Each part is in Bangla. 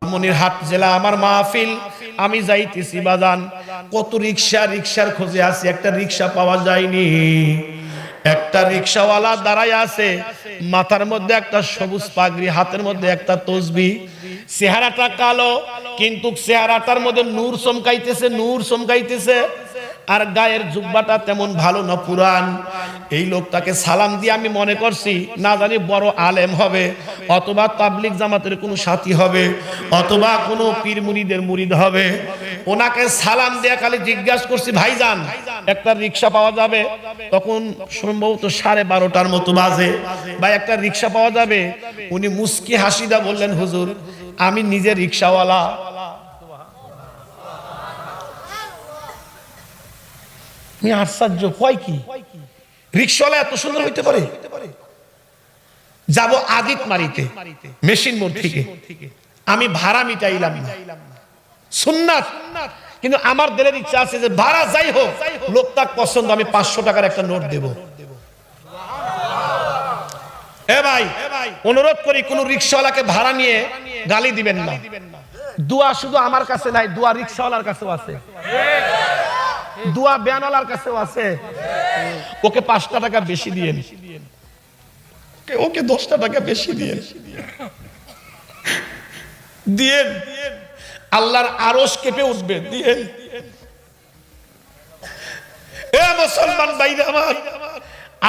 লালমনিরহাট জেলা আমার মাহফিল, আমি যাইতেছি বাজান, কত রিক্সার খোঁজে আছি, একটা রিক্সা পাওয়া যায়নি। একটা রিক্সাওয়ালা দাঁড়ায় আছে, মাথার মধ্যে একটা সবুজ পাগড়ি, হাতের মধ্যে একটা তসবিহ, চেহারাটা কালো কিন্তু চেহারাটার মধ্যে নূর চমকাইতেছে, আর গায়ের জুব্বাটা তেমন ভালো না, পুরান। এই লোকটাকে সালাম দিয়ে আমি মনে করছি না জানি বড় আলেম হবে, অথবা তাবলিগ জামাতের কোনো সাথী হবে, অথবা কোনো পীর মুরিদের মুরিদ হবে। ওনাকে সালাম দিয়ে খালি জিজ্ঞাসা করছি, ভাইজান একটা রিক্সা পাওয়া যাবে? তখন সম্ভবত 12:30টার মতো বাজে। ভাই একটা রিক্সা পাওয়া যাবে? উনি মুস্কি হাসিদা বললেন, হুজুর আমি নিজে রিক্সাওয়ালা। আশ্চর্য, কয় কি রিক্সাওয়ালা এত সুন্দর হইতে পারে? যাব আদিত মারিতে মেশিন মোড় থেকে, আমি ভাড়া মিটাইলাম না, সুন্নাত, কিন্তু আমার দিলের ইচ্ছা আছে যে ভাড়া যাই হোক লোকটা পছন্দ, আমি 500 টাকার একটা নোট দেব। এ ভাই অনুরোধ করি কোন রিক্সাওয়ালাকে ভাড়া নিয়ে গালি দিবেন না। দোয়া শুধু আমার কাছে নাই, দোয়া রিক্সাওয়ালার কাছেও আছে, দোয়া বেয়ানালার কাছেও আছে। ওকে 5টা টাকা বেশি দিয়েন, ওকে 10টা টাকা বেশি দিয়েন, আল্লাহর আরশ কেঁপে উঠবে, দিয়েন। এ মুসলমান ভাইরা আমার,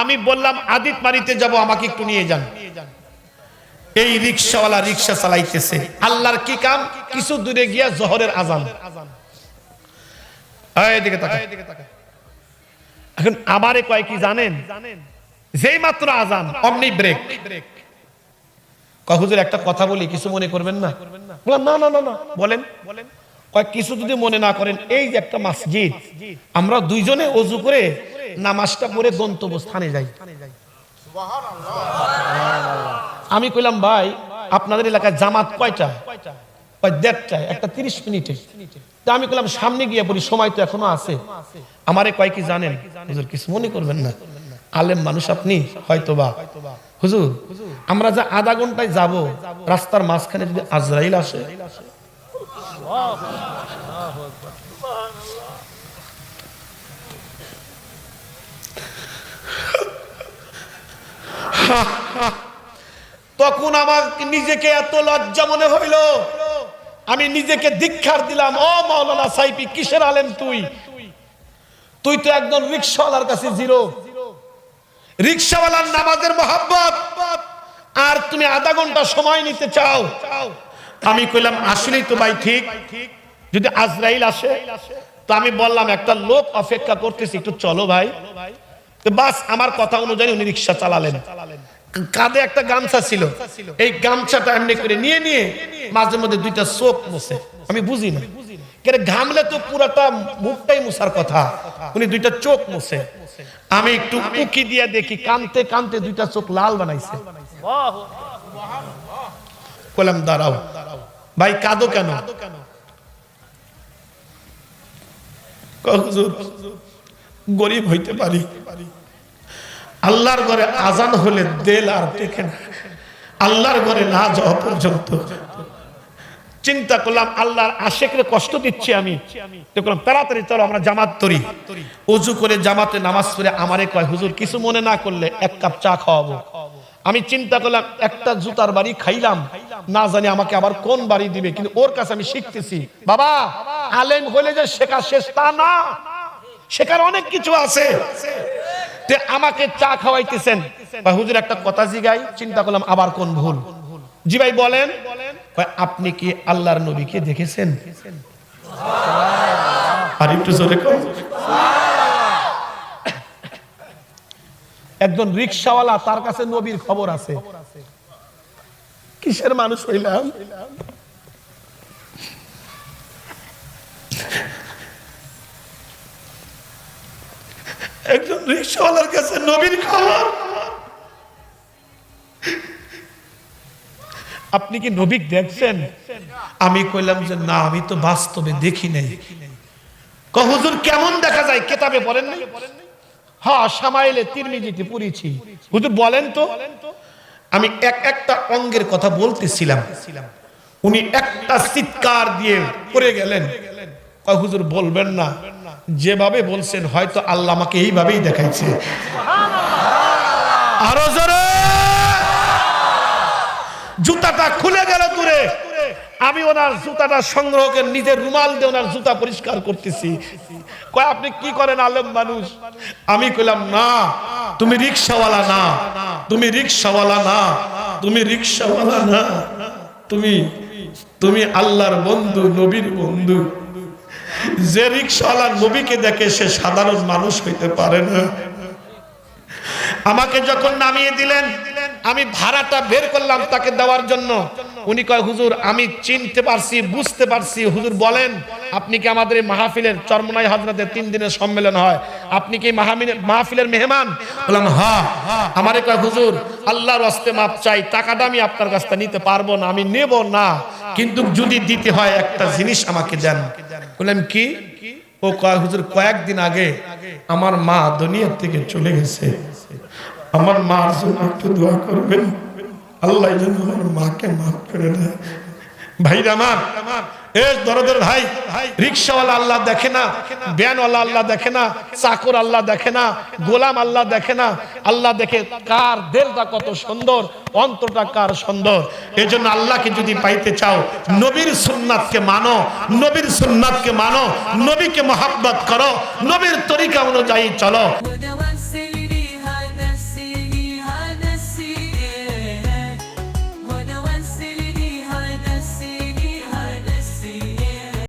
আমি বললাম আদিত মারিতে যাব, আমাকে একটু নিয়ে যান। এই রিক্সাওয়ালা রিক্সা চালাইতেছে, আল্লাহর কি কাম, কিছু দূরে গিয়া জোহরের আজান। এদিকে তাকা। এখন আমারে কয় কি জানেন, যেই মাত্র আজান অমনি ব্রেক। হুজুর একটা কথা বলি, কিছু মনে করবেন না? বললাম না না না না, বলেন। কয় কিছু যদি মনে না করেন, এই যে একটা মসজিদ, আমরা দুইজনে ওযু করে নামাজটা পড়ে গন্তব্যস্থানে যাই। আমি কইলাম ভাই আপনাদের এলাকায় জামাত কয়টা? কয় 1:30টায়, একটা 30 মিনিটে। তা আমি কইলাম সামনে গিয়ে বলি, সময় তো এখনো আছে। আমারে কয় কি জানেন, হুজুর কিছু মনে করবেন না, আলেম মানুষ আপনি, হয়তোবা হুজুর আমরা যা আধা ঘন্টায় যাব, রাস্তার মাঝখানে যদি আজরাইল আসে, তখন আমার নিজেকে এত লজ্জা মনে হইল, আমি নিজেকে ধিক্কার দিলাম। ও মাওলানা সাইফি, কিসের আলেম তুই? তুই তো একদম রিক্সাওয়ালার কাছে জিরো। রিক্সাওয়ালার নামাজের মহব্বত, আর তুমি আধা ঘন্টা সময় নিতে চাও। আমি কইলাম আসলেই তো ভাই ঠিক, যদি আজরাইল আসে। তো আমি বললাম একটা লোক অপেক্ষা করতেছি, একটু চলো ভাই। তো বাস আমার কথা অনুযায়ী উনি রিক্সা চালালেন। কাঁধে একটা গামছা ছিল, এই গামছাটা এমনি করে নিয়ে মাঝে মধ্যে 2টা চোখ মুছে। আমি বুঝি না, ঘামলে তো পুরাটা মুখটাই মুছার কথা, উনি 2টা চোখ মুছে। আমি একটু উকি দিয়ে দেখি, কানতে 2টা চোখ লাল বানাইছে। বললাম দাঁড়াও ভাই, কাঁদো কেন? হুজুর গরিব হইতে পারি, আল্লাহর ঘরে আজান হলে দেল আর টেকে না, আল্লাহর ঘরে না যাওয়া পর্যন্ত। চিন্তা করলাম আল্লাহর আশেকরে কষ্ট দিচ্ছি আমি, দেখলাম তাড়াতাড়ি চলো আমরা জামাত করি। ওযু করে জামাতে নামাজ পড়ে আমারে কয়, হুজুর কিছু মনে না করলে 1 কাপ চা খাওয়াবো। আমি চিন্তা করলাম একটা জুতার বাড়ি খাইলাম, না জানি আমাকে আবার কোন বাড়ি দিবে, কিন্তু ওর কাছে আমি শিখতেছি বাবা, আলেম হলে যে শেখা শেষ তা না, শেখার অনেক কিছু আছে। আমাকে চা খাওয়াইতেছেন, হুজুর একটা কথা জিগাই। চিন্তা করলাম আবার কোন ভুল। জি ভাই বলেন। আপনি কি আল্লাহর নবীকে দেখেছেন? আর একটু জোরে কর। একজন রিকশাওয়ালা, তার কাছে নবীর খবর আছে। কিসের মানুষ হইলাম? একজন রিকশাওয়ালার কাছে নবীর খবর। আপনি কি নবী দেখছেন? আমি কইলাম যে না, আমি তো বাস্তবে দেখি নাই। হুজুর কেমন দেখা যায়? কিতাবে পড়েন নাই? হ্যাঁ, শামাইলে তিরমিজিতে পড়েছি। হুজুর বলেন তো। আমি একটা অঙ্গের কথা বলতেছিলাম। উনি একটা চিৎকার দিয়ে পড়ে গেলেন। কয় হুজুর বলবেন না, যেভাবে বলছেন হয়তো আল্লাহ আমাকে এইভাবেই দেখাইছে। আরো জোরে। জুতাটা খুলে গেল দূরে, আমি ওনার জুতাটা সংগ্রহ করে নিজের রুমাল দিয়ে ওনার জুতা পরিষ্কার করতেছি। কয় আপনি কি করেন আলেম মানুষ? আমি কইলাম না, তুমি রিকশাওয়ালা না, তুমি রিকশাওয়ালা না, তুমি রিকশাওয়ালা না, তুমি আল্লাহর বন্ধু, নবীর বন্ধু। যে রিকশাওয়ালা নবীকে দেখে সে সাধারণ মানুষ হইতে পারে না। আমাকে যখন নামিয়ে দিলেন, আমি ভাড়াটা বের করলাম তাকে দেওয়ার জন্য। উনি কয় হুজুর আমি চিনতে পারছি, বুঝতে পারছি। হুজুর বলেন আপনি কি আমাদের এই মাহফিলের চরমনাই হযরতে 3 দিনের সম্মেলন হয়, আপনি কি মাহফিলের মেহমান? বললাম হ্যাঁ। আমারে কয় হুজুর আল্লাহর ওয়াস্তে মাপ চাই, টাকাটা আমি আপনার কাছ থেকে নিতে পারবো না, আমি নেব না, কিন্তু যদি দিতে হয় একটা জিনিস আমাকে দেন। বললাম কি? ও কয় হুজুর কয়েকদিন আগে আমার মা দুনিয়া থেকে চলে গেছে, আমার মার জন্য একটু দোয়া করবেন, আল্লাহ যেন আমার মাকে মাফ করে দেয়। ভাইরা আমার, দরদের ভাই, রিকশাওয়ালা আল্লাহ দেখে না, ভ্যানওয়ালা আল্লাহ দেখে না, চাকর আল্লাহ দেখে না, গোলাম আল্লাহ দেখে না, আল্লাহ দেখে কার দিলটা কত সুন্দর, অন্তরটা কার সুন্দর। এই জন্য আল্লাহকে যদি পাইতে চাও, নবীর সুন্নাতকে মানো, নবীর সুন্নাতকে মানো, নবীকে মহব্বত করো, নবীর তরিকা অনুযায়ী চলো।